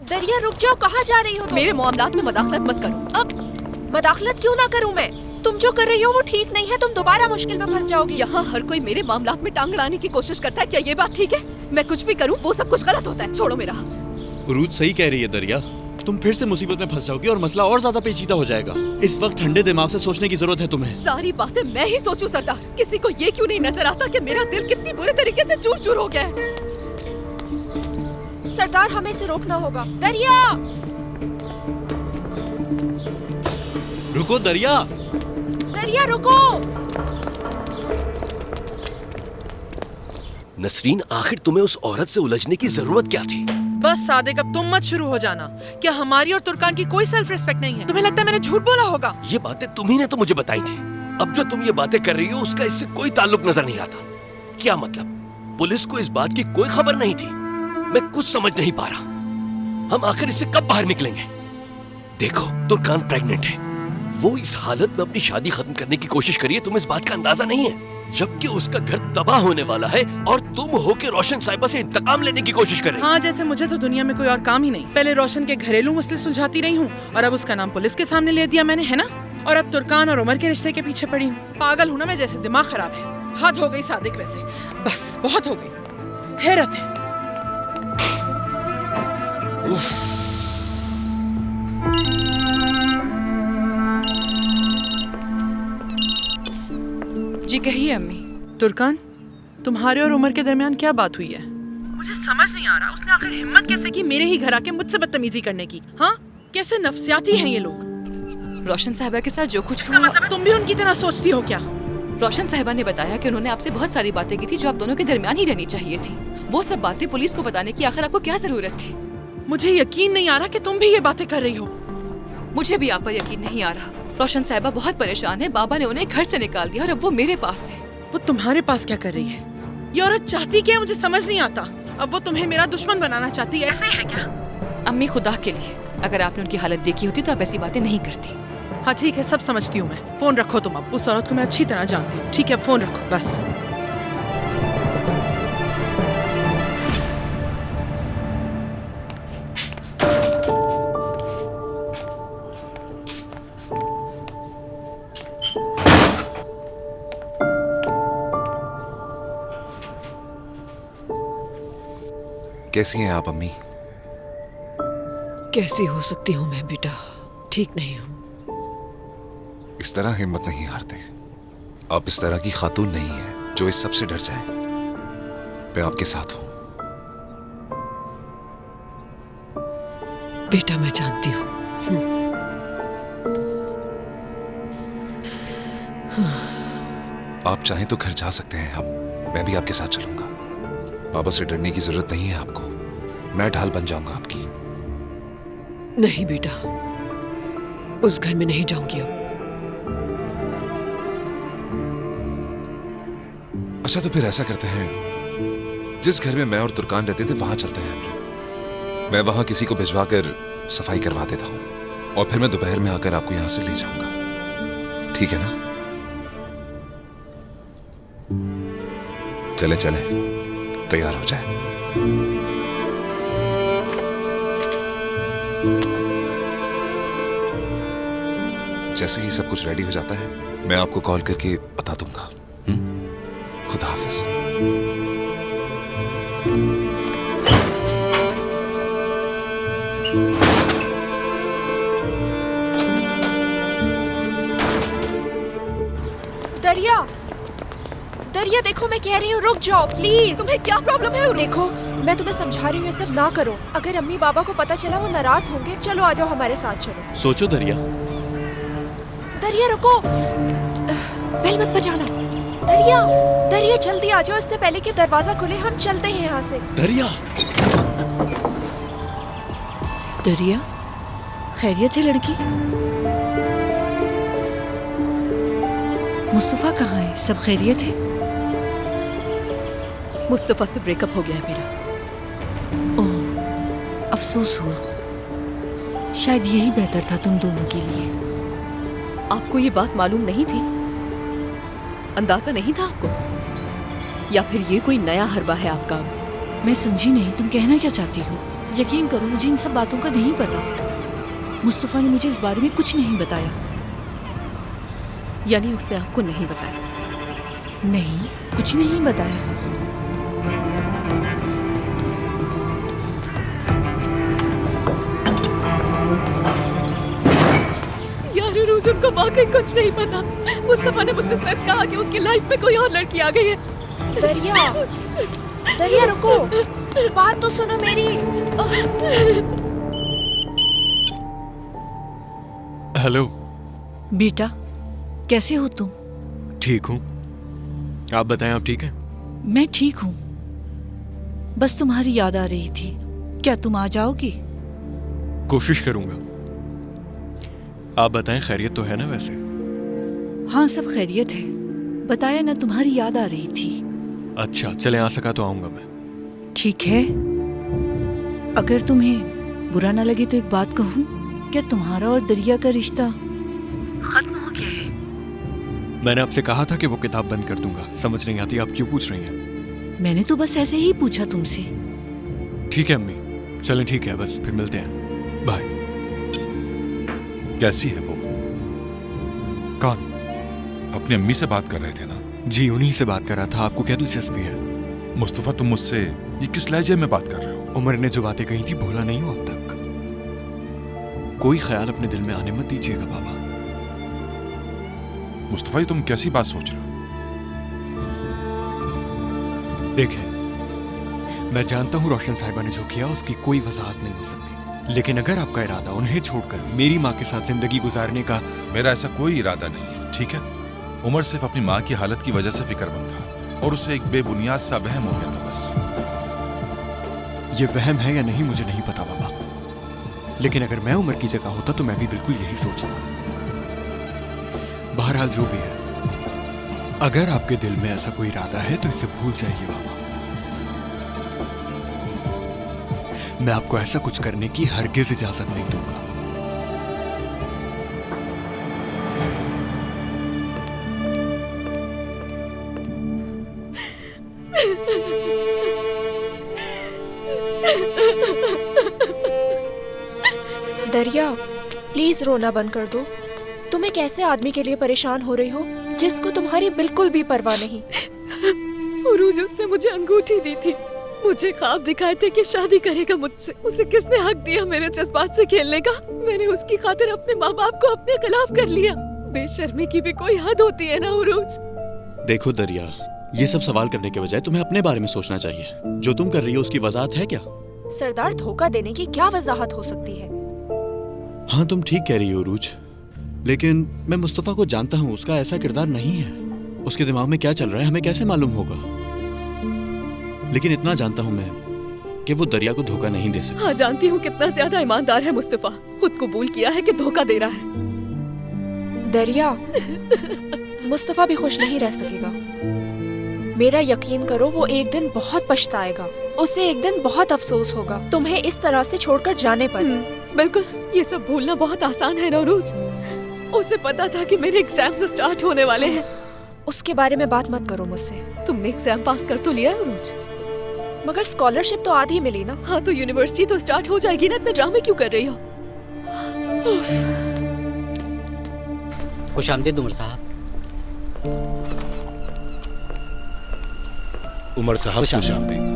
दरिया रुक जाओ, कहाँ जा रही हो तुम? मेरे मामलात में मदाखलत मत करो। अब मदाखलत क्यों ना करूं मैं? तुम जो कर रही हो वो ठीक नहीं है, तुम दोबारा मुश्किल में फंस जाओगी। यहाँ हर कोई मेरे मामलात में टांग अड़ाने की कोशिश करता है, क्या ये बात ठीक है? मैं कुछ भी करूँ वो सब कुछ गलत होता है। छोड़ो मेरा हाथ। रूज सही कह रही है दरिया, तुम फिर से मुसीबत में फंस जाओगी और मसला और ज्यादा पेचीदा हो जाएगा। इस वक्त ठंडे दिमाग से सोचने की जरूरत है तुम्हें। सारी बातें मैं ही सोचूं सरदार, किसी को ये क्यों नहीं नजर आता कि मेरा दिल कितनी बुरे तरीके से चूर चूर हो गया है। सरदार हमें इसे रोकना होगा। दरिया रुको दरिया, दरिया रुको। नसरीन, आखिर तुम्हें उस औरत से उलझने की जरूरत क्या थी? बस सादिक, अब तुम मत शुरू हो जाना। क्या हमारी और तुर्कान की कोई सेल्फ रिस्पेक्ट नहीं है? तुम्हें लगता है मैंने झूठ बोला होगा? ये बातें तुम्ही ने तो मुझे बताई थी। अब जो तुम ये बातें कर रही हो उसका इससे कोई ताल्लुक नजर नहीं आता। क्या मतलब? पुलिस को इस बात की कोई खबर नहीं थी? मैं कुछ समझ नहीं पा रहा। हम आखिर इससे कब बाहर निकलेंगे? देखो, तुर्कान प्रेग्नेंट है। वो इस हालत में अपनी शादी खत्म करने की कोशिश करिए, तुम्हें इस बात का अंदाजा नहीं है। जबकि उसका घर तबाह होने वाला है और तुम हो के रोशन साहिबा से इंतकाम लेने की कोशिश कर रहे हो। हाँ, जैसे मुझे तो दुनिया में कोई और काम ही नहीं। पहले रोशन के घरेलू मसले सुलझाती रही हूँ और अब उसका नाम पुलिस के सामने ले दिया मैंने, है ना? और अब तुर्कान और उमर के रिश्ते के पीछे पड़ी हूँ। पागल हूँ ना मैं, जैसे दिमाग खराब है। हद हो गई सादिक, वैसे बस बहुत हो गई। हैरत है। जी कहिए अम्मी। तुर्कान, तुम्हारे और उमर के दरमियान क्या बात हुई है? मुझे समझ नहीं आ रहा, उसने आखिर हिम्मत कैसे की मेरे ही घर आके मुझसे बदतमीजी करने की? हाँ, कैसे नफ्सियाती हैं ये लोग। रोशन साहिबा के साथ जो कुछ इसका हुआ, मतलब तुम भी उनकी तरह सोचती हो क्या? रोशन साहिबा ने बताया कि उन्होंने आपसे बहुत सारी बातें की थी जो आप दोनों के दरमियान ही रहनी चाहिए थी। वो सब बातें पुलिस को बताने की आखिर आपको क्या जरूरत थी? मुझे यकीन नहीं आ रहा कि तुम भी ये बातें कर रही हो। मुझे भी आप पर यकीन नहीं आ रहा। रोशन साहिबा बहुत परेशान है, बाबा ने उन्हें घर से निकाल दिया और अब वो मेरे पास है। वो तुम्हारे पास क्या कर रही है? ये औरत चाहती क्या है मुझे समझ नहीं आता। अब वो तुम्हें मेरा दुश्मन बनाना चाहती है, ऐसे ही है क्या? अम्मी, खुदा के लिए, अगर आपने उनकी हालत देखी होती तो आप ऐसी बातें नहीं करती। हाँ ठीक है, सब समझती हूँ मैं। फोन रखो तुम अब। उस औरत को मैं अच्छी तरह जानती हूँ। ठीक है, फोन रखो बस। कैसी हैं आप अम्मी? कैसी हो सकती हूँ मैं बेटा, ठीक नहीं हूँ। इस तरह हिम्मत नहीं हारते। आप इस तरह की खातून नहीं है जो इस सब से डर जाए। मैं आपके साथ हूँ। बेटा मैं जानती हूँ। आप चाहें तो घर जा सकते हैं। हम मैं भी आपके साथ चलूंगा। बाबा से डरने की जरूरत नहीं है आपको। मैं ढाल बन जाऊंगा आपकी। नहीं बेटा, उस घर में नहीं जाऊंगी अब। अच्छा तो फिर ऐसा करते हैं, जिस घर में मैं और तुर्कान रहते थे वहां चलते हैं हम लोग। मैं वहां किसी को भिजवा कर सफाई करवा देता हूं और फिर मैं दोपहर में आकर आपको यहां से ले जाऊंगा। ठीक है ना? चले चले, तैयार हो जाए। जैसे ही सब कुछ रेडी हो जाता है मैं आपको कॉल करके बता दूंगा। खुदा हाफिज। दरिया, दरिया देखो, मैं कह रही हूँ रुक जाओ प्लीज। तुम्हें क्या प्रॉब्लम है? देखो, मैं तुम्हें समझा रही हूँ, ये सब ना करो। अगर अम्मी बाबा को पता चला वो नाराज होंगे। चलो आ जाओ हमारे साथ, चलो। सोचो दरिया। दरिया रुको, बेल मत बजाना। दरिया, दरिया जल्दी आ जाओ, इससे पहले कि दरवाजा खुले। हम चलते हैं यहाँ से। दरिया, दरिया, खैरियत है लड़की? मुस्तफा कहाँ है? सब खैरियत है? मुस्तफा से ब्रेकअप हो गया है मेरा। ओह, अफसोस हुआ। शायद यही बेहतर था तुम दोनों के लिए। आपको ये बात मालूम नहीं थी? अंदाजा नहीं था आपको? या फिर ये कोई नया हरबा है आपका? अब मैं समझी नहीं, तुम कहना क्या चाहती हो? यकीन करो मुझे इन सब बातों का नहीं पता। मुस्तफ़ा ने मुझे इस बारे में कुछ नहीं बताया। यानी उसने आपको नहीं बताया? नहीं, कुछ नहीं बताया। यार रोज उनको वाकई कुछ नहीं पता। मुस्तफा ने मुझसे सच कहा कि उसकी लाइफ में कोई और लड़की आ गई है। दरिया, दरिया रुको, बात तो सुनो मेरी। हेलो बेटा, कैसे हो तुम? ठीक हूँ, आप बताएं आप ठीक हैं? मैं ठीक हूँ, बस तुम्हारी याद आ रही थी। क्या तुम आ जाओगी? कोशिश करूंगा। आप बताएं खैरियत तो है ना वैसे? हाँ, सब खैरियत है। बताया ना, तुम्हारी याद आ रही थी। अच्छा, चले आ सका तो आऊंगा मैं। ठीक है, अगर तुम्हें बुरा ना लगे तो एक बात कहूँ। क्या तुम्हारा और दरिया का रिश्ता खत्म हो गया है? मैंने आपसे कहा था कि वो किताब बंद कर दूंगा। समझ नहीं आती आप क्यों पूछ रही हैं? मैंने तो बस ऐसे ही पूछा तुमसे। ठीक है अम्मी, चलें ठीक है, बस फिर मिलते हैं। बाय। कैसी है वो? कौन? अपनी अम्मी से बात कर रहे थे ना? जी, उन्हीं से बात कर रहा था। आपको क्या दिलचस्पी है? मुस्तफा, तुम मुझसे ये किस लहजे में बात कर रहे हो? उमर ने जो बातें कही थी भूला नहीं हूं अब तक। कोई ख्याल अपने दिल में आने मत दीजिएगा बाबा। मुस्तफा, ये तुम कैसी बात सोच रहे हो? देखें, मैं जानता हूं रोशन साहिबा ने जो किया उसकी कोई वजाहत नहीं हो सकती, लेकिन अगर आपका इरादा उन्हें छोड़कर मेरी माँ के साथ जिंदगी गुजारने का। मेरा ऐसा कोई इरादा नहीं है, ठीक है? उमर सिर्फ अपनी माँ की हालत की वजह से फिक्रमंद था और उसे एक बेबुनियाद सा वहम हो गया था बस। ये वहम है या नहीं मुझे नहीं पता बाबा, लेकिन अगर मैं उमर की jगह होता तो मैं भी बिल्कुल यही सोचता। बहरहाल जो भी है, अगर आपके दिल में ऐसा कोई इरादा है तो इसे भूल जाइए बाबा। मैं आपको ऐसा कुछ करने की हरगिज़ इजाजत नहीं दूंगा। दरिया, प्लीज रोना बंद कर दो। तुम एक ऐसे आदमी के लिए परेशान हो रही हो जिसको तुम्हारी बिल्कुल भी परवाह नहीं। उरूज, उसने मुझे अंगूठी दी थी, मुझे ख्वाब दिखाए थे कि शादी करेगा मुझसे। उसे किसने हक दिया मेरे जज्बात से खेलने का? मैंने उसकी खातिर अपने माँ बाप को अपने खिलाफ कर लिया। बेशर्मी की भी कोई हद होती है ना उरूज? देखो दरिया, ये सब सवाल करने के बजाय तुम्हें अपने बारे में सोचना चाहिए। जो तुम कर रही हो उसकी वजाहत है क्या? सरदार, धोखा देने की क्या वजाहत हो सकती है? हाँ, तुम ठीक कह रही हो रूज, लेकिन मैं मुस्तफा को जानता हूँ। उसका ऐसा किरदार नहीं है। उसके दिमाग में क्या चल रहा है हमें कैसे मालूम होगा? लेकिन इतना जानता हूँ मैं कि वो दरिया को धोखा नहीं दे सकता। हाँ, जानती हूँ कितना ज्यादा ईमानदार है मुस्तफा। खुद कबूल किया है कि धोखा दे रहा है। दरिया, मुस्तफा भी खुश नहीं रह सकेगा। मेरा यकीन करो, वो एक दिन बहुत पछताएगा। उसे एक दिन बहुत अफसोस होगा तुम्हें इस तरह से छोड़कर जाने पर। बिल्कुल, ये सब भूलना बहुत आसान है नौरूज। उसे पता था कि मेरे एग्जाम्स स्टार्ट होने वाले हैं। उसके बारे में बात मत करो मुझसे। तुमने एग्जाम पास कर तो लिया है उरूज? मगर स्कॉलरशिप तो आधी मिली ना। हाँ, तो यूनिवर्सिटी तो स्टार्ट हो जाएगी ना। इतने ड्रामे क्यों कर रही हो? खुशामदीद उमर साहब। उमर साहब, खुशामदीद।